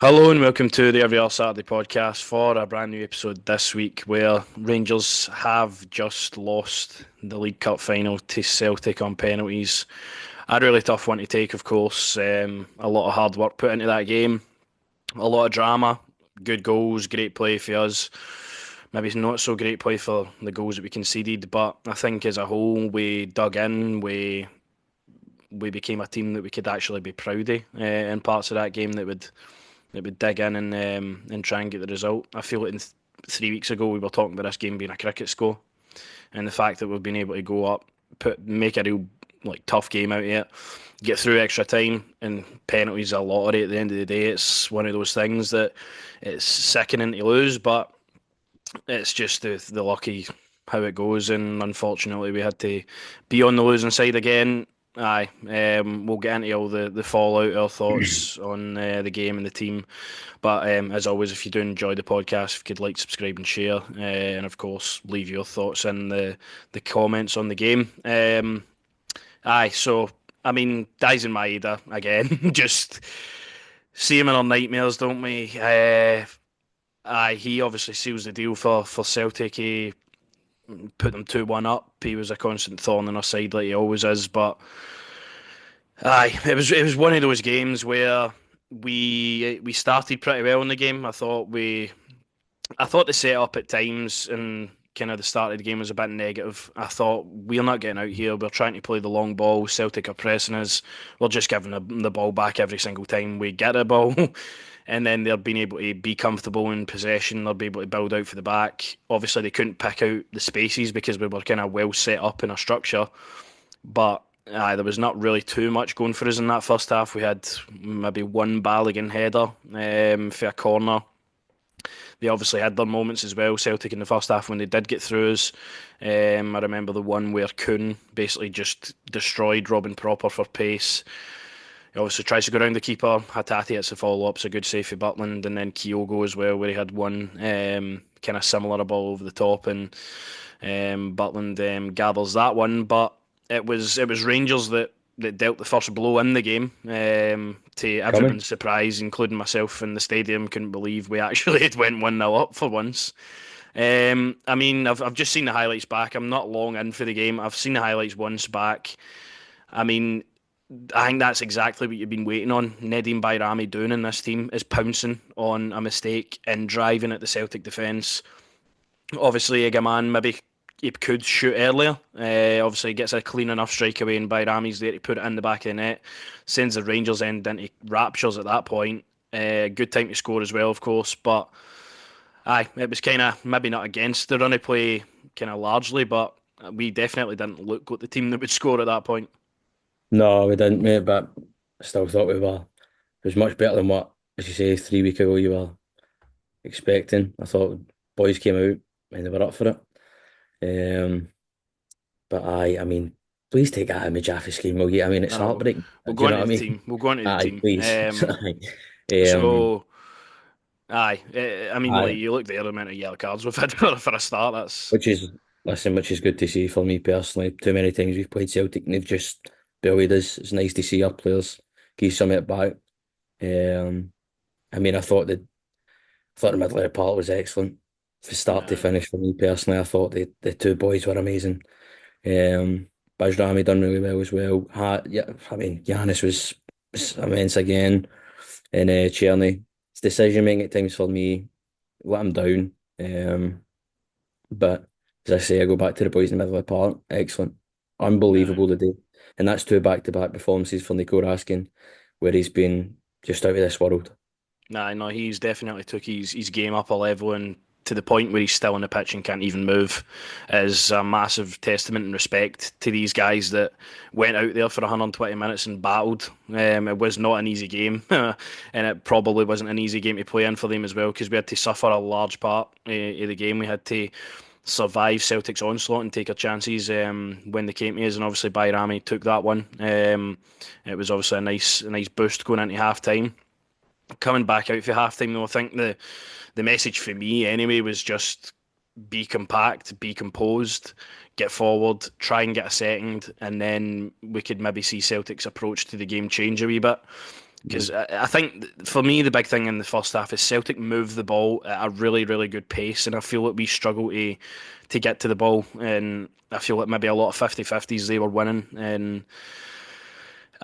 Hello and welcome to the Every Other Saturday podcast for a brand new episode this week where Rangers have just lost the League Cup final to Celtic on penalties. A really tough one to take, of course. A lot of hard work put into that game, a lot of drama, good goals, great play for us. Maybe it's not so great play for the goals that we conceded, but I think as a whole we dug in, we became a team that we could actually be proud of in parts of that game that would dig in and try and get the result. I feel like 3 weeks ago we were talking about this game being a cricket score, and the fact that we've been able to go up, make a real tough game out of it, get through extra time and penalties a lottery at the end of the day. It's one of those things that it's sickening to lose, but it's just the lucky how it goes, and unfortunately we had to be on the losing side again. Aye, we'll get into all the fallout, our thoughts on the game and the team. But as always, if you do enjoy the podcast, if you could like, subscribe, and share, and of course leave your thoughts in the comments on the game. Aye, so I mean, Dies in Maeda again. Just see him in our nightmares, don't we? Aye, he obviously seals the deal for Celtic. He put them 2-1 up. He was a constant thorn in our side, like he always is. But aye, it was one of those games where we started pretty well in the game. I thought the setup at times and kind of the start of the game was a bit negative. I thought we're not getting out here. We're trying to play the long ball. Celtic are pressing us. We're just giving the ball back every single time we get a ball. And then they're being able to be comfortable in possession. They'll be able to build out for the back. Obviously, they couldn't pick out the spaces because we were kind of well set up in our structure. But there was not really too much going for us in that first half. We had maybe one Balogun header for a corner. They obviously had their moments as well, Celtic in the first half when they did get through us. I remember the one where Kuhn basically just destroyed Robin Proper for pace. He obviously tries to go around the keeper. Hatati hits the follow up, so good save for Butland, and then Kyogo as well, where he had one kind of similar ball over the top, and Butland gathers that one. But it was Rangers that dealt the first blow in the game. To Coming. everyone's surprise, including myself in the stadium, couldn't believe we actually had went 1-0 up for once. I mean, I've just seen the highlights back. I'm not long in for the game. I've seen the highlights once back. I mean, I think that's exactly what you've been waiting on. Nedim Bayrami doing in this team is pouncing on a mistake and driving at the Celtic defence. Obviously, Egaman maybe he could shoot earlier. Obviously, he gets a clean enough strike away, and Bayrami's there to put it in the back of the net. Sends the Rangers end into raptures at that point. Good time to score as well, of course. But aye, it was kind of maybe not against the run of play, kind of largely, but we definitely didn't look like the team that would score at that point. No, we didn't, mate, but I still thought we were. It was much better than what, as you say, 3 weeks ago you were expecting. I thought boys came out and they were up for it. Um, but I mean, please take that image off the screen, will you? I mean, it's I know. heartbreaking. We'll Do go you know into what I the mean? team. We'll go into the Aye, team. please. Um, So aye, I mean, like aye, you look there, the amount of yellow cards we've had for a start. That's which is, listen, which is good to see for me personally. Too many times we've played Celtic and they've just bullied us. It's nice to see our players give some of it back. Um, I mean, I thought the middle of the park was excellent from start to aye. finish for me personally. I thought the two boys were amazing. Bajrami done really well as well. Yeah, I mean, was immense again. And Czerny, his decision making at times for me let him down. But as I say, I go back to the boys in the middle of the park. Excellent. Aye. Unbelievable today. And that's two back-to-back performances for Nico Raskin, where he's been just out of this world. Nah, no, he's definitely took his game up a level, and to the point where he's still on the pitch and can't even move is a massive testament and respect to these guys that went out there for 120 minutes and battled. It was not an easy game, and it probably wasn't an easy game to play in for them as well because we had to suffer a large part of the game. We had to survive Celtic's onslaught and take our chances when they came to us, and obviously Bayrami took that one. It was obviously a nice boost going into half time. Coming back out for half time though, I think the message for me anyway was just be compact, be composed, get forward, try and get a second, and then we could maybe see Celtic's approach to the game change a wee bit. Because I think for me, the big thing in the first half is Celtic move the ball at a really, really good pace, and I feel like we struggle to get to the ball. And I feel like maybe a lot of 50-50s they were winning. And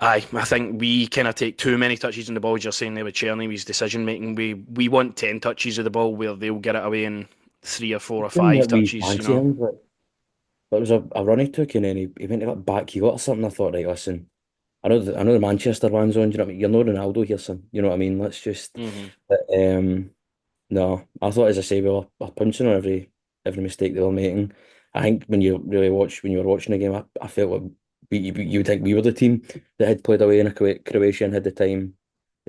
I think we kind of take too many touches on the ball. As you're saying there with Cherny's decision making, we want 10 touches of the ball where they'll get it away in three or four or Even five that we touches, you fancy know? him, but there was a run he took and then he went to that back heel or something. I thought, right, listen, I know the Manchester one's on, do you know what I mean? You're no Ronaldo here, son. You know what I mean? Let's just Hmm. but, no, I thought as I say, we were punching on every mistake they were making. I think when you were watching the game, I felt like you would think we were the team that had played away in a Croatia and had the time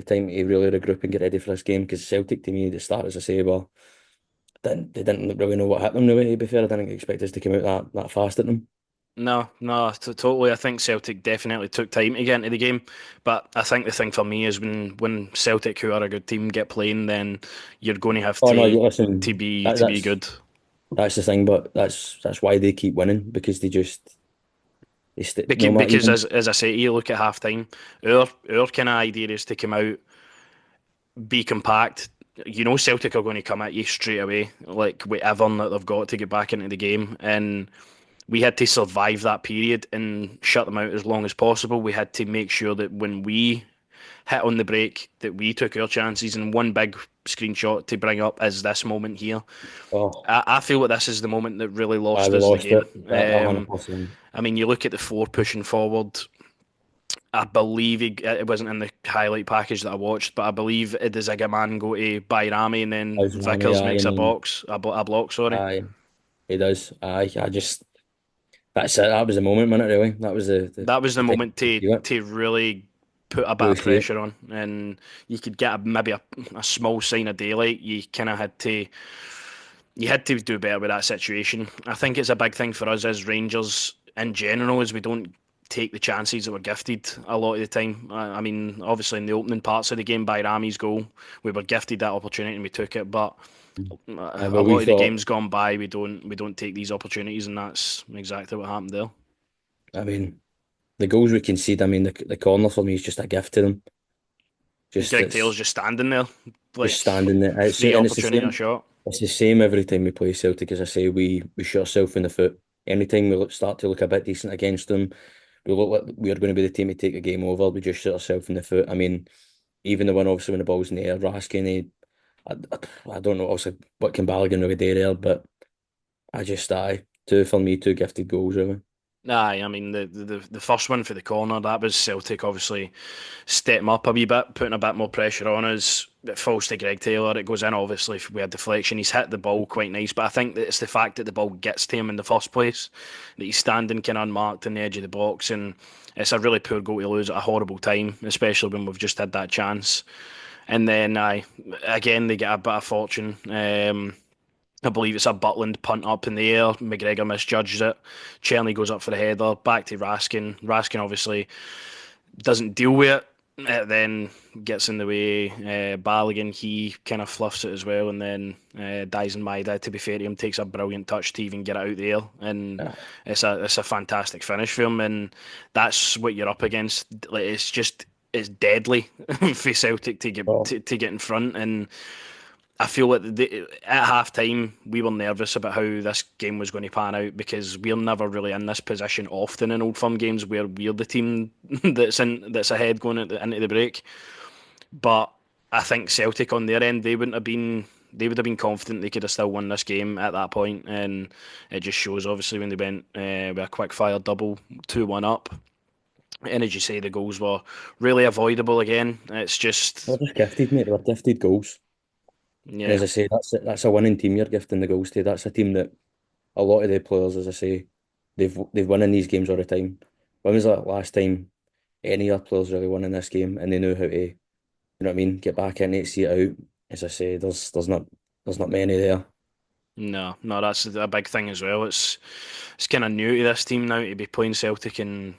to really regroup and get ready for this game because Celtic to me at the start, as I say, well, they didn't really know what hit them really, to be fair. I didn't expect us to come out that fast at them. No, no, totally. I think Celtic definitely took time to get into the game, but I think the thing for me is when Celtic, who are a good team, get playing, then you're going to have Oh no, you to listen, be that, to be that's good. that's the thing, but that's why they keep winning because they no Because, matter because even as I say, you look at half time, our kind of idea is to come out, be compact. You know, Celtic are going to come at you straight away, like whatever that they've got to get back into the game, and we had to survive that period and shut them out as long as possible. We had to make sure that when we hit on the break, that we took our chances. And one big screenshot to bring up is this moment here. oh I feel like this is the moment that really lost we us the lost game. it 100%. I mean, you look at the four pushing forward. I believe it wasn't in the highlight package that I watched, but I believe it does a man go to Bayrami and then How's Rami? Vickers Aye, makes and then a block. Sorry, aye, he does. Aye, I just that's it. That was the moment, wasn't it? Really, that was that was the the time moment to do it. to really put a bit Really of see it. pressure on, and you could get maybe a small sign of daylight. You had to do better with that situation. I think it's a big thing for us as Rangers in general, is we don't take the chances that we're gifted a lot of the time. I mean, obviously in the opening parts of the game by Rami's goal, we were gifted that opportunity and we took it. But a But we lot of the thought, games gone by, we don't take these opportunities, and that's exactly what happened there. I mean, the goals we concede. I mean, the corner for me is just a gift to them. Just Greg Taylor's it's just standing there, just like standing there. free And it's the opportunity, a same. shot. It's the same every time we play Celtic. As I say, we shoot ourselves in the foot. Anytime start to look a bit decent against them, we look like we are going to be the team to take the game over. We just shoot ourselves in the foot. I mean, even the one obviously when the ball's in the air, Raskin, I don't know obviously what can Balogun really do there, but I just two for me, two gifted goals really. Aye, I mean the first one for the corner, that was Celtic obviously stepping up a wee bit, putting a bit more pressure on us. It falls to Greg Taylor. It goes in, obviously, if we had deflection. He's hit the ball quite nice, but I think that it's the fact that the ball gets to him in the first place, that he's standing kind of unmarked on the edge of the box, and it's a really poor goal to lose at a horrible time, especially when we've just had that chance. And then, again, they get a bit of fortune. I believe it's a Butland punt up in the air. McGregor misjudges it. Cherny goes up for the header. Back to Raskin. Raskin obviously doesn't deal with it. It then gets in the way. Balogun, he kind of fluffs it as well, and then Dyson Maeda, to be fair to him, takes a brilliant touch to even get it out there, and Uh, it's a fantastic finish for him, and that's what you're up against. Like it's deadly for Celtic to get well, to get in front, and I feel like at half time we were nervous about how this game was going to pan out because we're never really in this position often in Old Firm games where we're the team that's ahead going into the break. But I think Celtic on their end they would have been confident they could have still won this game at that point, and it just shows obviously when they went with a quick fire double 2-1 up. And as you say, the goals were really avoidable again. It's they're just just gifted, mate. They were gifted goals. And as yeah, I say, that's a winning team you're gifting the goals to. That's a team that a lot of the players, as I say, they've won in these games all the time. When was the last time any other players really won in this game and they knew how to, you know what I mean, get back in it, see it out. As I say, there's not many there. no, no, that's a big thing as well. It's kind of new to this team now to be playing Celtic, and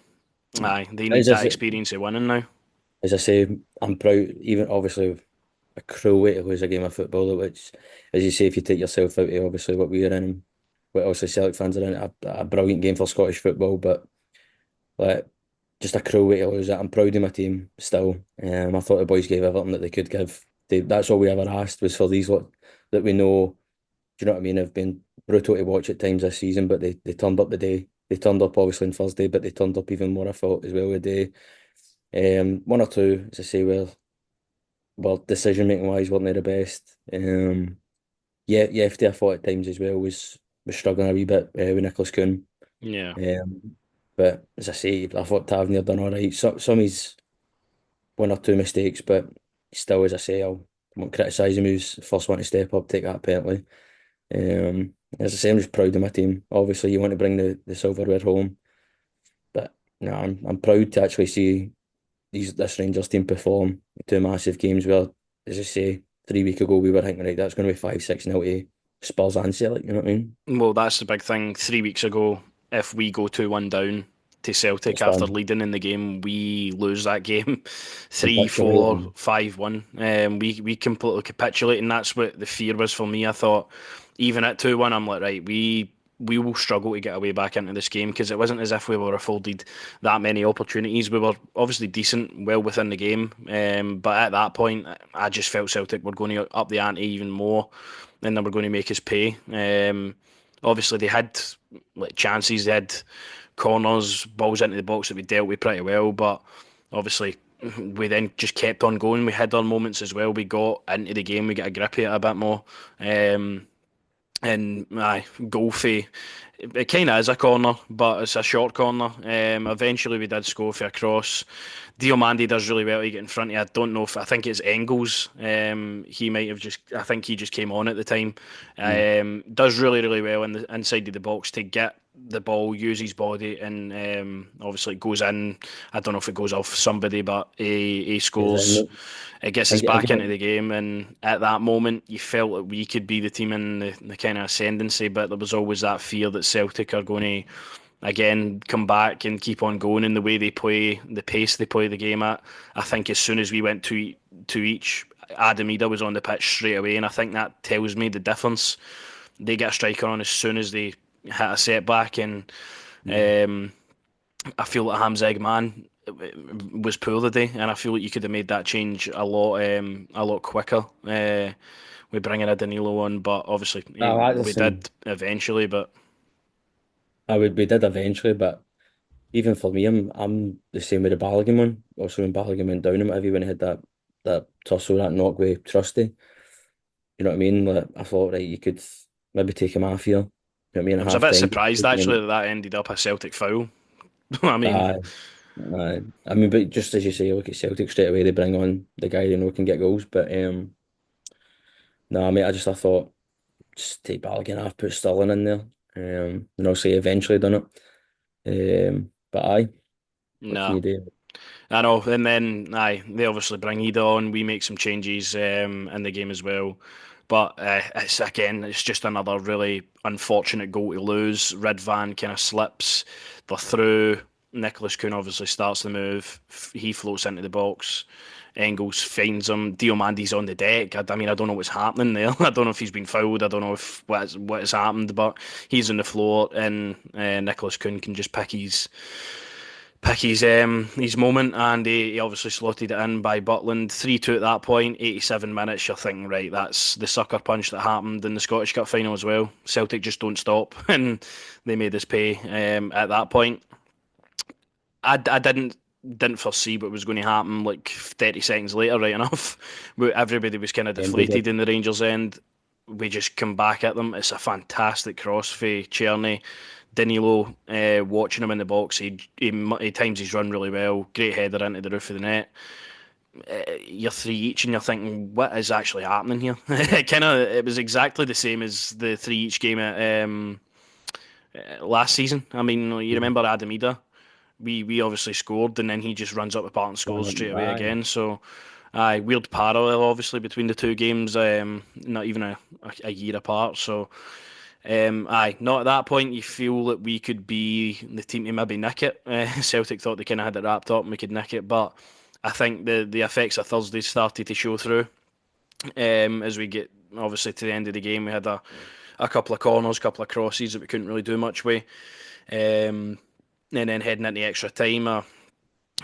aye, they need As I that say, experience of winning now. as I say, I'm proud. Even obviously a cruel way to lose a game of football, which, as you say, if you take yourself out of obviously what we are in, what also Celtic fans are in, a brilliant game for Scottish football. But like. just a cruel way to lose it. I'm proud of my team still. I thought the boys gave everything that they could give. That's all we ever asked was for these lot that we know. Do you know what I mean? Have been brutal to watch at times this season, but they turned up the day. They turned up obviously on Thursday, but they turned up even more. I thought as well the day. One or two, as I say, well, decision making wise weren't they the best. Yeah, FD I thought at times as well was struggling a wee bit with Nicholas Kuhn. Yeah. But as I say, I thought Tavernier done all right. Some of his one or two mistakes, but still, as I say, I won't criticise him. He was the first one to step up, take that penalty. As I say, I'm just proud of my team. Obviously, you want to bring the silverware home, but no, I'm proud to actually see this Rangers team perform two massive games. Where, as I say, 3 weeks ago we were thinking, right, that's going to be 5-6 nil to Spurs and Celtic. You know what I mean? Well, that's the big thing. 3 weeks ago, if we go 2-1 down to Celtic It's after done. leading in the game, we lose that game three, Capitulate four, and 5-1. We completely capitulate, and that's what the fear was for me. I thought, even at 2-1, I'm like, right, we will struggle to get away back into this game because it wasn't as if we were afforded that many opportunities. We were obviously decent, well within the game, but at that point, I just felt Celtic were going to up the ante even more, and they were going to make us pay. Obviously, they had like chances, they had corners, balls into the box that we dealt with pretty well, but obviously we then just kept on going. We had our moments as well. We got into the game, we got a grip of it a bit more. And Golfy, it kind of is a corner, but it's a short corner. Eventually, we did score for a cross. Diomande does really well to get in front of you. I don't know if I think it's Engels. He might have just. I think he just came on at the time. Does really really well in the inside of the box to get the ball, use his body, and obviously it goes in. I don't know if it goes off somebody, but he is scores. It gets us back into again. the game, and at that moment, you felt that we could be the team in the kind of ascendancy, but there was always that fear that Celtic are going to again come back and keep on going in the way they play, the pace they play the game at. I think as soon as we went to each, Adam Ida was on the pitch straight away, and I think that tells me the difference. They get a striker on as soon as they hit a setback, and um, I feel like Hamzeg man was poor today, and I feel like you could have made that change a lot quicker. With bringing a Danilo on, but obviously we Listen, did eventually. But we did eventually, but even for me, I'm the same with the Balogun one. Also, when Balogun went down, him, everyone had that tussle, that knock with Trusty. You know what I mean? Like, I thought, right, you could maybe take him off here. You know what I mean? I At was a half bit time. surprised actually that that ended up a Celtic foul. I mean, Uh, I mean, but just as you say, look at Celtic straight away. They bring on the guy they know can get goals. But no, I mean, I thought just take Balogun off, put Sterling in there. And obviously eventually done it. But aye, what can nah. you do? I know, and then they obviously bring Ida on. We make some changes in the game as well, but it's just another really unfortunate goal to lose. Ridvan kind of slips, they're through. Nicholas Kuhn obviously starts the move. He floats into the box. Engels finds him. Diomandi's on the deck. I mean, I don't know what's happening there. I don't know if he's been fouled. I don't know if what has happened, but he's on the floor, and Nicholas Kuhn can just pick his moment, and he obviously slotted it in by Butland. 3-2 at that point, 87 minutes. You're thinking, right, that's the sucker punch that happened in the Scottish Cup final as well. Celtic just don't stop, and they made us pay at that point. I didn't foresee what was going to happen like 30 seconds later, right enough. Everybody was kind of And we deflated did. in the Rangers end. We just come back at them. It's a fantastic cross for Czerny. Danilo, watching him in the box, he times his run really well. Great header into the roof of the net. You're three each, and you're thinking, what is actually happening here? It was exactly the same as the three each game at last season. I mean, you remember Adam Ida? We obviously scored, and then he just runs up the park and scores straight away Aye. again. So, weird parallel obviously between the two games. Not even a year apart. So, not at that point. You feel that we could be the team to maybe nick it. Celtic thought they kind of had it wrapped up and we could nick it, but I think the effects of Thursday started to show through. As we get obviously to the end of the game, we had a couple of corners, a couple of crosses that we couldn't really do much with. And then heading into extra time,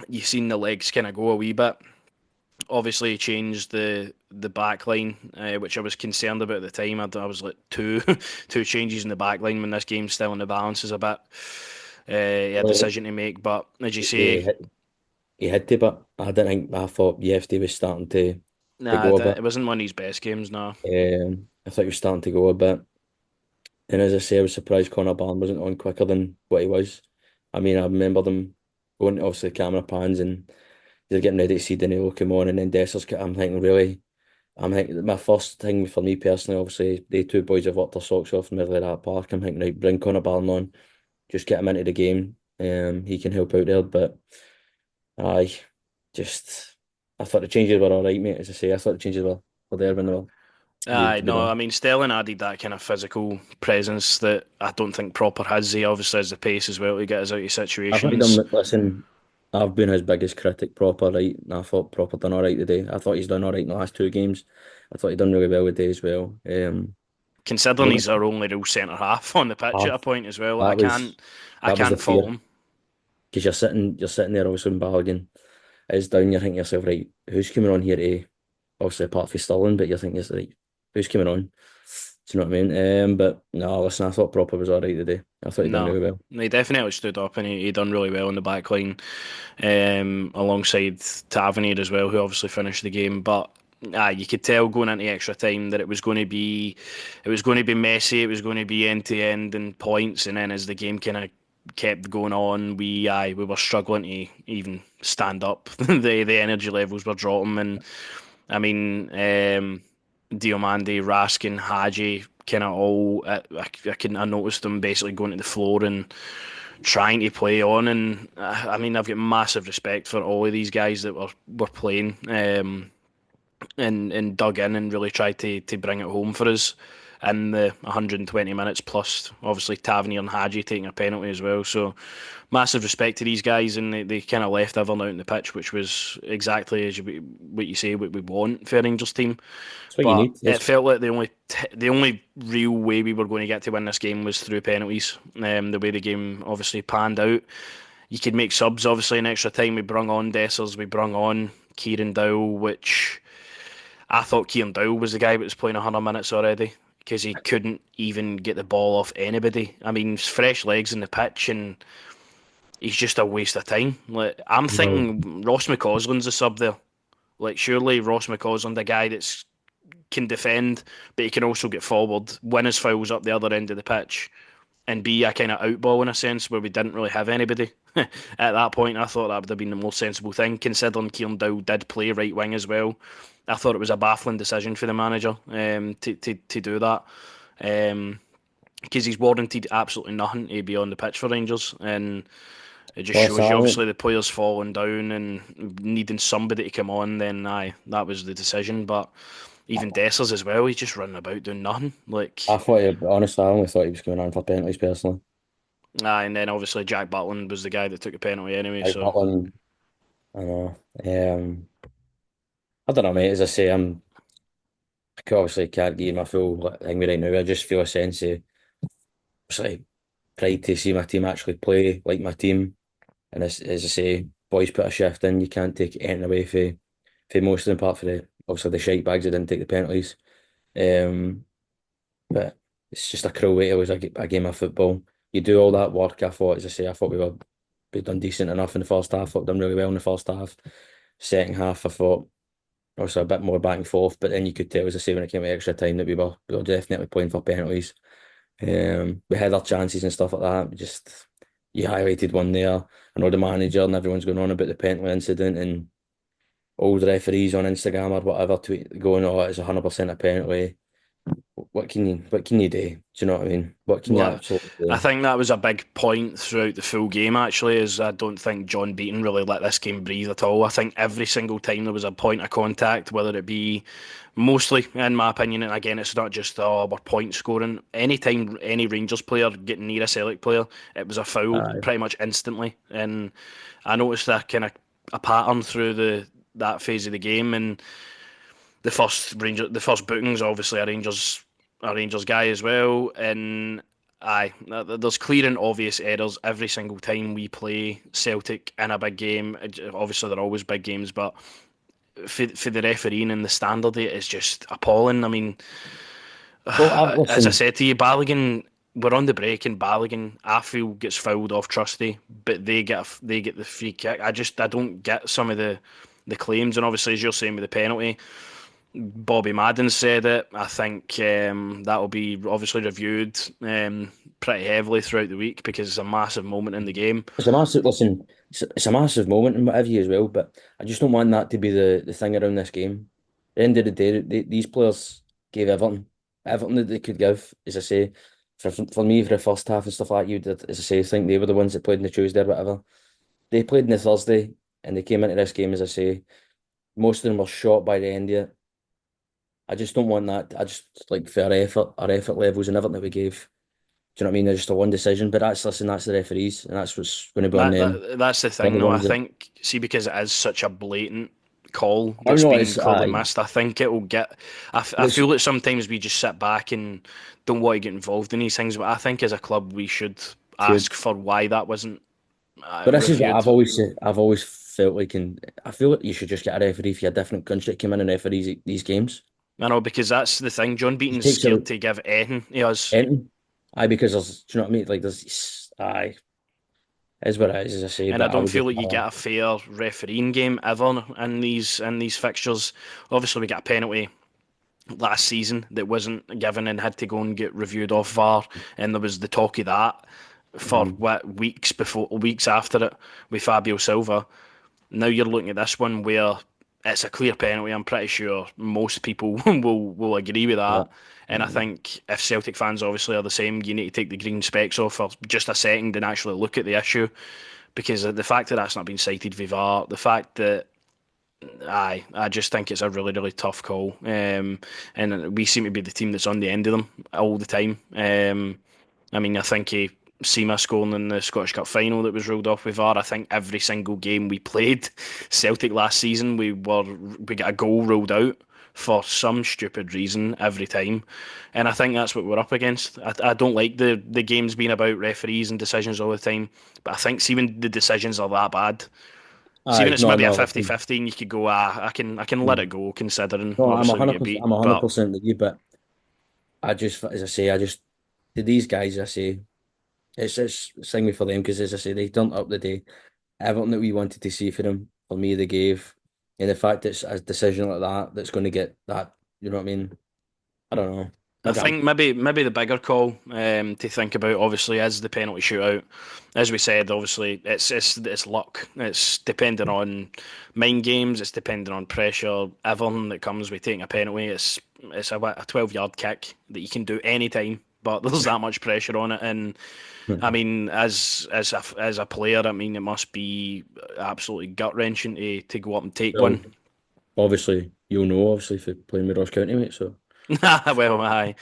you seen the legs kind of go a wee bit. Obviously, he changed the back line, which I was concerned about at the time. I was like two changes in the back line when this game's still in the balance is a bit yeah, Well, decision to make. But as you yeah, say, he had to, but I didn't think. I thought UFD was starting to nah, go a bit. it wasn't one of his best games. No, I thought he was starting to go a bit. And as I say, I was surprised Connor Barn wasn't on quicker than what he was. I mean, I remember them going to obviously camera pans and they're getting ready to see Danilo come on, and then Dessers. I'm thinking, really, I'm thinking my first thing for me personally, obviously, they two boys have worked their socks off in the middle of that park. I'm thinking, right, bring Connor Barn on, just get him into the game. He can help out there, but aye, just I thought the changes were all right, mate. As I say, I thought the changes were there when they were needed aye, to be no. I done. mean, Sterling added that kind of physical presence that I don't think Proper has. He obviously has the pace as well to get us out of I thought he done. situations. Listen, I've been his biggest critic, Proper, right? And I thought Proper done all right today. I thought he's done all right in the last two games. I thought he done really well today as well. Considering Only he's our only real centre half on the pitch at half a point as well, that was I that was the can't fault fear him. because you're sitting there obviously in Balogun. It's down. You're thinking to yourself, right, who's coming on here to obviously apart from Sterling, but you're thinking, it's like, who's coming on? Do you know what I mean? But no, listen, I thought Proper was all right today. I thought he done No, really well. he definitely stood up and he done really well in the back line, alongside Tavernier as well, who obviously finished the game. But you could tell going into extra time that it was going to be messy. It was going to be end to end and points. And then as the game kind of kept going on, we were struggling to even stand up. The energy levels were dropping, and I mean, Diomande, Raskin, Hadji, kind of all. I noticed them basically going to the floor and trying to play on. And I mean, I've got massive respect for all of these guys that were playing. And dug in and really tried to bring it home for us in the 120 minutes plus obviously Tavernier and Hadji taking a penalty as well. So massive respect to these guys, and they kind of left everyone out in the pitch, which was exactly what you say what we want for a Rangers team. That's what you But need. it It's felt like the only real way we were going to get to win this game was through penalties. The way the game obviously panned out, you could make subs obviously in extra time. We brung on Dessers, we brung on Kieran Dowell, which I thought Kieran Dowell was the guy that was playing 100 minutes already because he couldn't even get the ball off anybody. I mean, fresh legs in the pitch, and he's just a waste of time. Like I'm well, thinking, Ross McCausland's a sub there. Like surely Ross McCausland, a guy that's can defend, but he can also get forward, win his fouls up the other end of the pitch, and be a kind of outball in a sense where we didn't really have anybody. At that point, I thought that would have been the most sensible thing, considering Kieran Dowell did play right wing as well. I thought it was a baffling decision for the manager to do that. Because he's warranted absolutely nothing to be on the pitch for Rangers, and it just plus shows you I obviously the players falling down and needing somebody to come on. Then aye, that was the decision. But even Dessers as well, he's just running about doing nothing. I Like thought honestly, I only thought he was going on for penalties personally. and then obviously Jack Butland was the guy that took the penalty anyway. Like So Butland, I know. I don't know, mate. As I say, obviously can't give my full thing right now. I just feel a sense of obviously pride to see my team actually play like my team. And as I say, boys put a shift in. You can't take anything away for most of them, apart from the obviously the shite bags that didn't take the penalties. Um, but it's just a cruel way to lose a game of football. You do all that work. I thought, as I say, I thought we done decent enough in the first half. I thought done really well in the first half. Second half, I thought also a bit more back and forth. But then you could tell, as I say, when it came to extra time, that we were definitely playing for penalties. We had our chances and stuff like that. Just you highlighted one there. I know the manager and everyone's going on about the penalty incident and all the referees on Instagram or whatever tweet going, oh, it's 100% a penalty. What can you do? Do you know what I mean? What can you well, absolutely I do? think that was a big point throughout the full game. Actually, is I don't think John Beaton really let this game breathe at all. I think every single time there was a point of contact, whether it be mostly, in my opinion, and again, it's not just we're point scoring. Anytime any Rangers player getting near a Celtic player, it was a foul Aye. pretty much instantly. And I noticed that kind of a pattern through the that phase of the game. And the first bookings obviously a Rangers guy as well, and Aye, there's clear and obvious errors every single time we play Celtic in a big game. Obviously, they're always big games, but for the refereeing and the standard, it is just appalling. I mean, Well, as I listen, said to you, Balogun, we're on the break, and Balogun, I feel gets fouled off Trusty, but they get the free kick. I don't get some of the claims, and obviously, as you're saying with the penalty, Bobby Madden said it. I think that will be obviously reviewed pretty heavily throughout the week because it's a massive moment in the game. it's a massive listen. It's a massive moment and whatever you as well, but I just don't want that to be the thing around this game. At the end of the day, these players gave everything that they could give. As I say, for me, for the first half and stuff like you did, as I say, I think they were the ones that played in the Tuesday or whatever. They played in the Thursday and they came into this game, as I say, most of them were shot by the end of it. I just don't want that. I just like for our effort levels and everything that we gave. Do you know what I mean? They're just a one decision, but that's the referees, and that's what's going to be on them. That's the They're thing, the though. I ones that think, see, because it is such a blatant call I that's know been it's clearly missed, I think it will get. I it's feel that sometimes we just sit back and don't want to get involved in these things, but I think as a club we should should, ask for why that wasn't but this is what reviewed. I've always said. I've always felt like, and I feel like you should just get a referee for a different country to come in and referee these games. I know because that's the thing. John It Beaton's takes a scared to give anything he has, anything. Aye, because there's, do you know what I mean? Like there's, aye, is what it is, as I say. and I But I don't would feel just, like you get a fair refereeing game ever in these fixtures. Obviously, we got a penalty last season that wasn't given and had to go and get reviewed off VAR, and there was the talk of that for mhm, weeks after it with Fabio Silva. Now you're looking at this one where it's a clear penalty. I'm pretty sure most people will agree with yeah, that. And I mhm. think if Celtic fans obviously are the same, you need to take the green specs off for just a second and actually look at the issue because of the fact that that's not been cited with VAR, the fact that I just think it's a really, really tough call. And we seem to be the team that's on the end of them all the time. I mean, I think he Sema scoring in the Scottish Cup final that was ruled off with VAR. I think every single game we played Celtic last season, we got a goal ruled out for some stupid reason every time, and I think that's what we're up against. I don't like the games being about referees and decisions all the time, but I think see when the decisions are that bad, see when Aye, it's no, maybe a no, listen, 50-50 and you could go, I can let it mhm. go considering No, obviously we get I'm beat, a hundred but percent with you. But I just, as I say, I just to these guys, I say it's sing me for them because, as I say, they turned up the day. Everything that we wanted to see for them, for me, they gave. And the fact it's a decision like that that's going to get that, you know what I mean? I don't know. I Maybe I'm, think maybe the bigger call to think about obviously is the penalty shootout. As we said, obviously it's luck. It's dependent on mind games. It's dependent on pressure. Everything that comes with taking a penalty. It's a 12-yard kick that you can do any time, but there's that much pressure on it. And I mean, as a player, I mean, it must be absolutely gut wrenching to go up and take well, one. obviously, you'll know, obviously, for playing with Ross County, mate. So, Well, I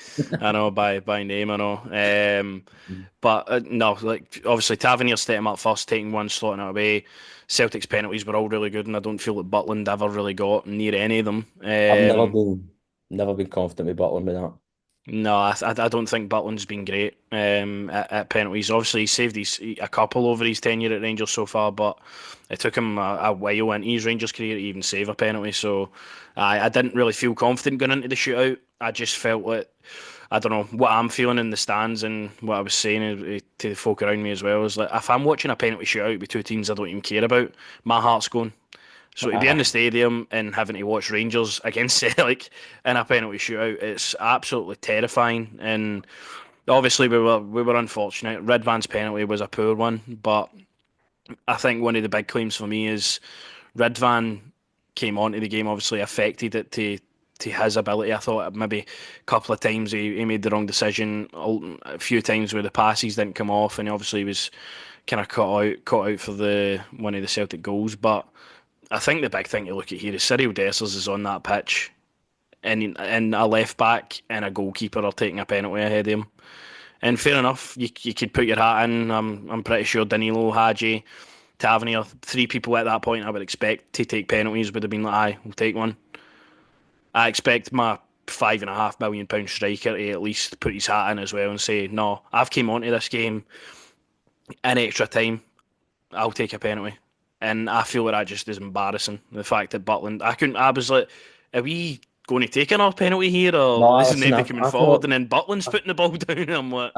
know by name, I know. But no, like obviously Tavernier set him up first, taking one, slotting it away. Celtic's penalties were all really good, and I don't feel that Butland ever really got near any of them. I've never been confident with Butland with that. No, I don't think Butland's been great at penalties. Obviously, he saved a couple over his tenure at Rangers so far, but it took him a while into his Rangers career to even save a penalty. So I didn't really feel confident going into the shootout. I just felt like I don't know what I'm feeling in the stands and what I was saying to the folk around me as well is like if I'm watching a penalty shootout with two teams I don't even care about, my heart's going. So to be in the Aye, stadium and having to watch Rangers against Celtic in a penalty shootout, it's absolutely terrifying. And obviously we were unfortunate. Redvan's penalty was a poor one, but I think one of the big claims for me is Redvan came onto the game, obviously affected it to his ability. I thought maybe a couple of times he made the wrong decision. A few times where the passes didn't come off, and obviously he was kind of caught out for the one of the Celtic goals. But I think the big thing to look at here is Cyril Dessers is on that pitch, and a left back and a goalkeeper are taking a penalty ahead of him. And fair enough, you could put your hat in. I'm pretty sure Danilo, Hadji, Tavernier, three people at that point I would expect to take penalties would have been like, aye, we'll take one. I expect my £5.5 million striker to at least put his hat in as well and say, no, I've came onto this game in extra time. I'll take a penalty. And I feel like that just is embarrassing. The fact that Butland, I was like, are we going to take another penalty here, No, or isn't listen, nobody coming I forward? thought And then Butland's putting the ball down. And I'm like,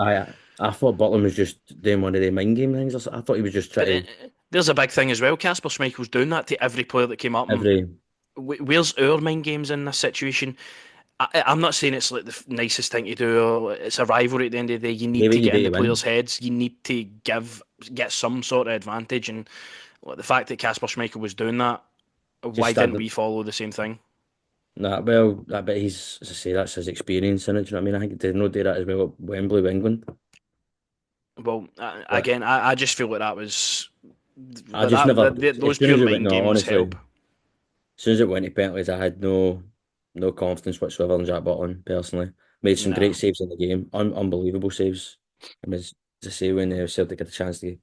I thought Butland was just doing one of the mind game things. I thought he was just but trying to there's a big thing as well. Casper Schmeichel's doing that to every player that came up. And every where's our mind games in this situation? I'm not saying it's like the nicest thing to do. Or it's a rivalry at the end of the day. You need maybe to you get in beat the to players' win. heads. You need to get some sort of advantage. And the fact that Casper Schmeichel was doing that, why Just didn't we follow the same thing? nah, well, I bet he's, as I say, that's his experience in it. Do you know what I mean? I think they no do that as well at Wembley, with England. Well, But again, I just feel like that was I just never, as those soon pure as it went, mind no, games honestly, help. as soon as it went to penalties, I had no confidence whatsoever in Jack Butland, personally. Made some No, great saves in the game, unbelievable saves. And as I say, when Celtic had a chance to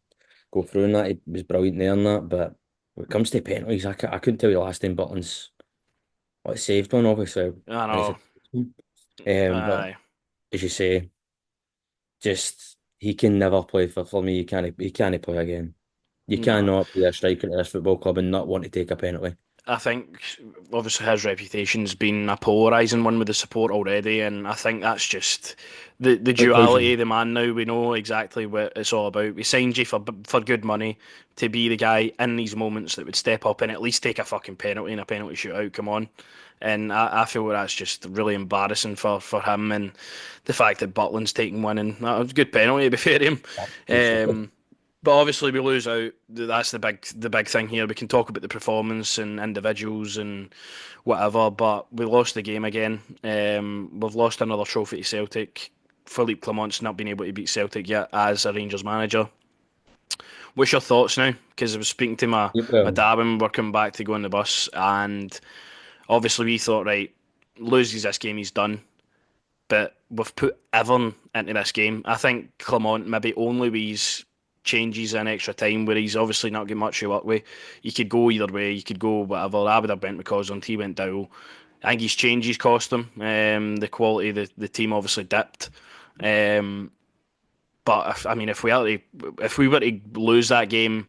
go through and that, he was brilliant there and that. But when it comes to penalties, I couldn't tell you the last time Butland's saved one, obviously, I and it's know. but Aye, as you say, just he can never play for me. He can't play again. You no. cannot be a striker at this football club and not want to take a penalty. I think obviously his reputation's been a polarising one with the support already, and I think that's just the But duality of the man now. We know exactly what it's all about. We signed you for good money to be the guy in these moments that would step up and at least take a fucking penalty in a penalty shootout. Come on. And I feel that's just really embarrassing for him, and the fact that Butland's taking one, and that was a good penalty to be fair to him. Um, but obviously we lose out. That's the big thing here. We can talk about the performance and individuals and whatever, but we lost the game again. We've lost another trophy to Celtic. Philippe Clement's not been able to beat Celtic yet as a Rangers manager. What's your thoughts now? Because I was speaking to my Well, dad when we were coming back to go on the bus, and obviously we thought, right, loses this game, he's done. But we've put Evan into this game. I think Clement maybe only with his changes in extra time where he's obviously not getting much to work with. You could go either way. You could go whatever. I would have bent because on he went down. I think his changes cost him. The quality of the team obviously dipped. Um, but I mean, if we were to lose that game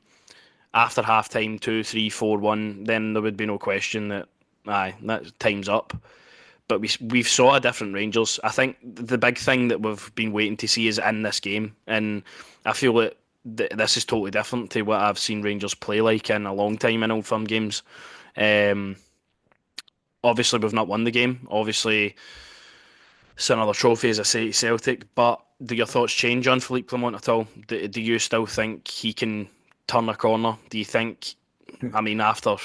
after half time, 2-3-4-1, then there would be no question that that time's up. But we've saw a different Rangers. I think the big thing that we've been waiting to see is in this game, and I feel that this is totally different to what I've seen Rangers play like in a long time in Old Firm games. Um, Obviously, we've not won the game. Obviously, it's another trophy, as I say, to Celtic. But do your thoughts change on Philippe Clement at all? Do you still think he can turn a corner? Do you think I mean, after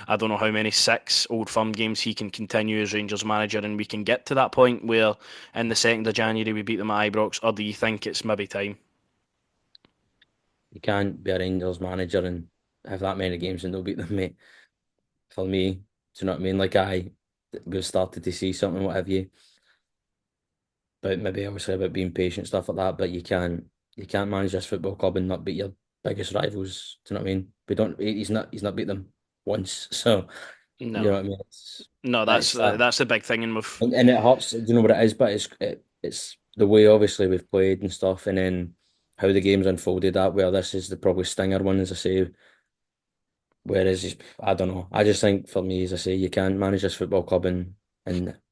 I don't know how many six Old Firm games he can continue as Rangers manager, and we can get to that point where in the 2nd of January we beat them at Ibrox, or do you think it's maybe time? you can't be a Rangers manager and have that many games and not beat them, mate. For me, do you know what I mean? Like we've started to see something, what have you, but maybe obviously about being patient, stuff like that. But you can't manage this football club and not beat your biggest rivals. Do you know what I mean? We don't. He's not beat them once, so you know No, what I mean. no, that's It's that, that's the big thing, and we've and it hurts. Do you know what it is? But it's the way obviously we've played and stuff, and then how the game's unfolded. That where this is the probably stinger one, as I say. Whereas I don't know. I just think for me, as I say, you can't manage this football club and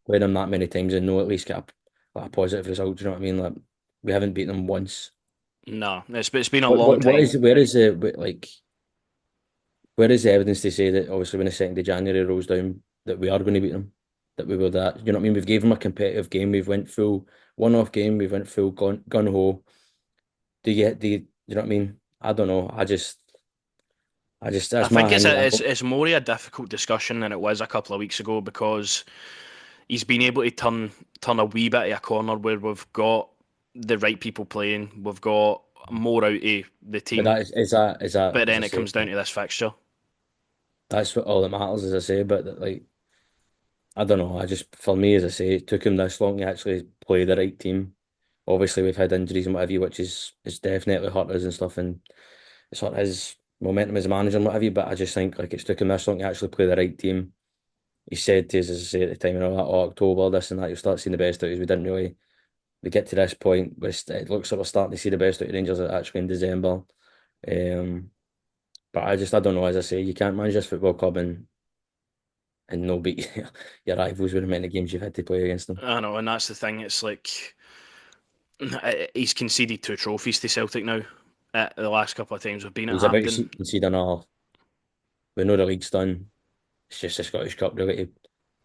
play them that many times and no at least get a positive result. Do you know what I mean? Like we haven't beaten them once. no, it's been a What long what what time. is where is like where is the evidence to say that obviously when the 2nd of January rolls down that we are going to beat them? That we were that, you know what I mean? We've gave them a competitive game. We've went full one-off game. We've went full gun ho. Do you know what I mean? I don't know. I just I that's my think it's thing. a, it's it's more a difficult discussion than it was a couple of weeks ago because he's been able to turn a wee bit of a corner where we've got the right people playing, we've got more out of the But team, that but as I then it say, comes down to this fixture. that's what all that matters, as I say. But like I don't know. I just for me, as I say, it took him this long to actually play the right team. Obviously, we've had injuries and what have you, which is definitely hurt us and stuff, and it's hurt his momentum as a manager and what have you. But I just think like it's took him this long to actually play the right team he said to us, as I say at the time, oh, October, this and that, you'll start seeing the best out of us. We didn't really. We get to this point, it looks like we're starting to see the best out of Rangers actually in December. Um, but I don't know. As I say, you can't manage this football club and no beat your rivals with the amount of games you've had to play against them. I know, and that's the thing. It's like he's conceded 2 trophies to Celtic now. The last couple of times we've been at He's about to Hampden, concede another. We know the league's done. It's just the Scottish Cup, really.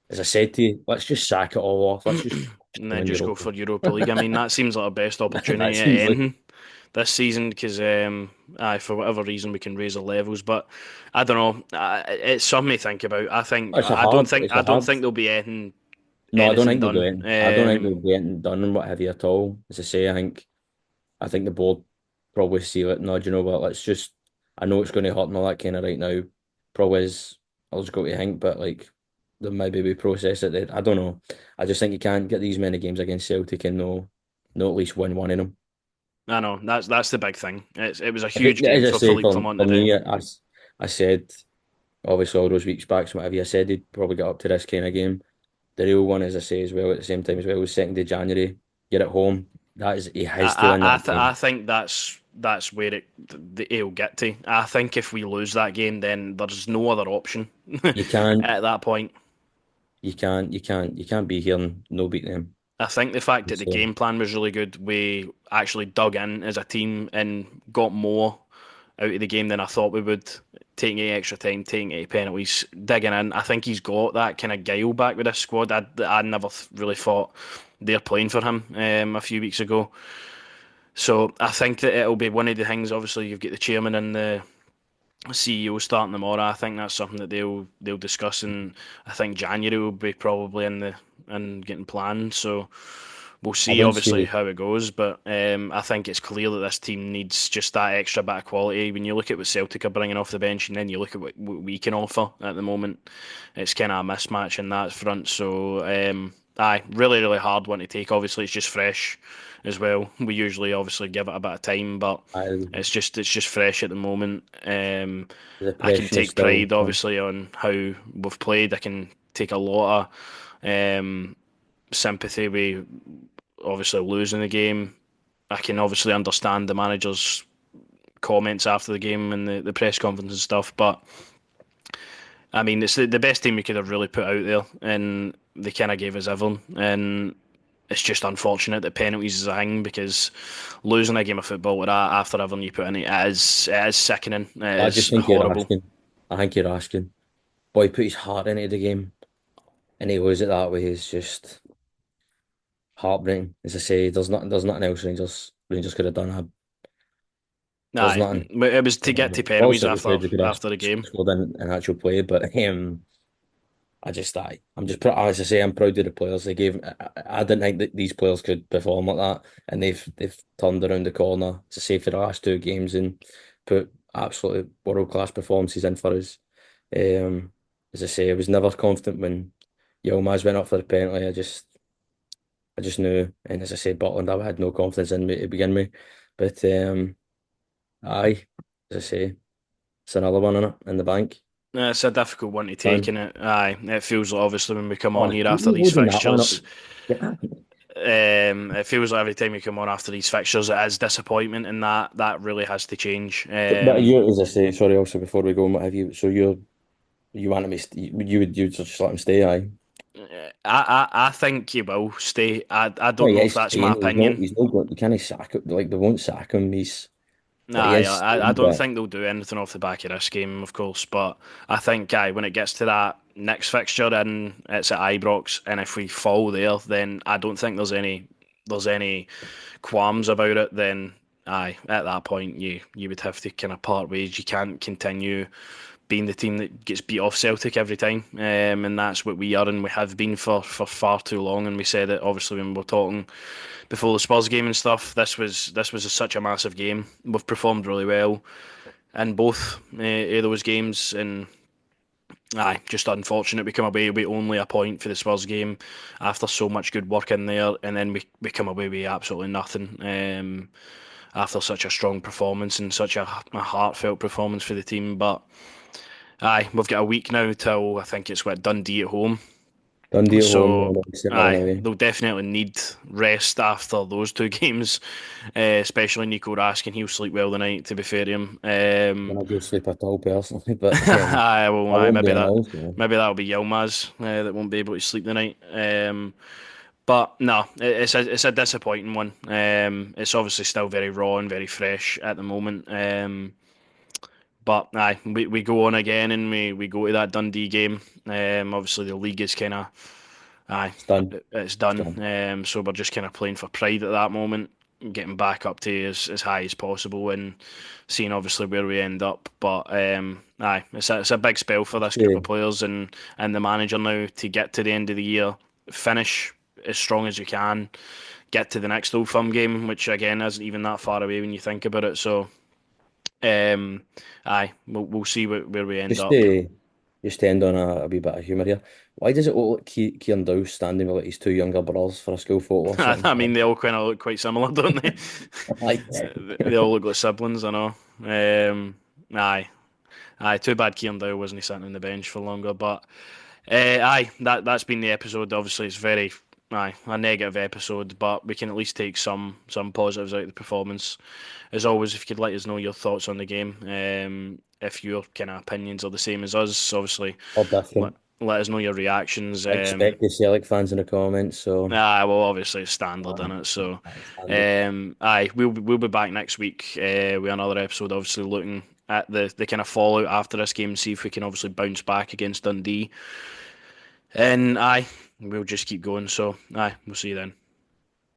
As I said to you, let's just sack it all off. Let's just and then win just go Europa. for Europa League. I mean, that seems like our best That opportunity at seems like ending this season because, for whatever reason, we can raise our levels. But I don't know. It's something to think about. I think it's a I don't hard. think It's I a don't hard. think there'll be No, I don't anything think they'll do done. it. I don't think they'll be anything done and what have you at all. As I say, I think the board probably see it. No, do you know what? Let's just. I know it's going to hurt and all that kind of right now. Probably is. I'll just go to Hank, but like, then maybe we process it. I don't know. I just think you can't get these many games against Celtic and no at least win one of them. I know that's the big thing. It was a I think, huge game as I for say, Philippe Clement for to do. me, I said obviously all those weeks back, so whatever I said, he'd probably get up to this kind of game. The real one, as I say as well, at the same time as well, was 2nd of January. You're at home. That is, he has to win that I game. think that's where he'll get to. I think if we lose that game, then there's no other option You can't, at that point. you can't be here and no beat them. I think the fact that the So game plan was really good, we actually dug in as a team and got more out of the game than I thought we would. Taking extra time, taking 80 penalties, digging in. I think he's got that kind of guile back with this squad. I never really thought they're playing for him a few weeks ago. So I think that it'll be one of the things. Obviously, you've got the chairman and the CEO starting tomorrow. I think that's something that they'll discuss, and I think January will be probably in the and getting planned. So we'll I see don't obviously see. how it goes, but I think it's clear that this team needs just that extra bit of quality. When you look at what Celtic are bringing off the bench, and then you look at what we can offer at the moment, it's kind of a mismatch in that front. So aye, really hard one to take. Obviously, it's just fresh as well. We usually obviously give it a bit of time, but I, it's just fresh at the moment. the I can pressure is take still pride obviously on how we've played. I can take a lot of sympathy with obviously losing the game. I can obviously understand the manager's comments after the game and the press conference and stuff, but I mean, it's the best team we could have really put out there, and they kind of gave us everything. And it's just unfortunate that penalties is a thing because losing a game of football with that after everything you put in it is sickening. It I just is think you're horrible. asking. I think you're asking. Boy put his heart into the game and he lose it that way is just heartbreaking. As I say, there's nothing else Rangers could have done. There's Aye, nothing. but it was to get to penalties Also, we after said we could have after the game. scored in actual play, but I'm just as I say, I'm proud of the players. I didn't think that these players could perform like that, and they've turned around the corner. To say for the last 2 games and put absolutely world class performances in for us. Um, as I say, I was never confident when Yilmaz went up for the penalty. I just knew, and as I said, Butland, I had no confidence in me to begin with. But aye, as I say, it's another one in it in the bank. It's a difficult one to take, Done. and it feels like obviously when we come on Oh, here keep after these loading that one up. fixtures, Yeah. it feels like every time we come on after these fixtures, it is disappointment, and that really has to change. But you, as I say, sorry, also before we go, what have you? So you wanted me, you would just let him stay, aye? I think he will stay. I Oh, don't yeah, know if he's that's my staying. opinion. He's no good. You can't sack him. Like they won't sack him. But he Nah, is I staying. don't think they'll do anything off the back of this game, of course. But I think, when it gets to that next fixture and it's at Ibrox, and if we fall there, then I don't think there's any qualms about it. Then, at that point, you would have to kind of part ways. You can't continue being the team that gets beat off Celtic every time, and that's what we are and we have been for far too long. And we said it obviously when we were talking before the Spurs game and stuff. This was such a massive game. We've performed really well in both of those games, and just unfortunate we come away with only a point for the Spurs game after so much good work in there, and then we come away with absolutely nothing. After such a strong performance and such a heartfelt performance for the team, but Aye, we've got a week now till I think it's what Dundee at home. Dundee at home, So, and then St Mirren aye, away. they'll definitely need rest after those two games, especially Nico Raskin. He'll sleep well tonight, to be fair to him. And I do sleep at all personally, but Aye, well, I aye, won't be an all. So. maybe that'll be Yilmaz that won't be able to sleep tonight. But no, it's a disappointing one. It's obviously still very raw and very fresh at the moment. But aye, we go on again and we go to that Dundee game. Obviously the league is kind of aye, It's done. it's It's done. done. So we're just kind of playing for pride at that moment, getting back up to as high as possible and seeing obviously where we end up. But aye, it's a big spell for this group Yeah, of players and the manager now to get to the end of the year, finish as strong as you can, get to the next Old Firm game, which again isn't even that far away when you think about it. So um, aye, we'll see where we end just up. to just to end on a wee bit of humour here. Why does it look like Kieran Dow's standing with like his two younger brothers for a school photo or I something? mean, they all kind of look quite similar, don't they? Like, They all look like siblings, I know. Aye, aye. Too bad Kieran Dow wasn't sitting on the bench for longer, but aye, that's been the episode. Obviously, it's very a negative episode, but we can at least take some positives out of the performance. As always, if you could let us know your thoughts on the game, if your kind of opinions are the same as us, obviously all let different. let us know your reactions. I expect the Celtic fans in the comments, so Well, obviously it's standard in uh, it. So, that's standard. we'll be back next week with another episode. Obviously, looking at the kind of fallout after this game, see if we can obviously bounce back against Dundee. And we'll just keep going. So, we'll see you then.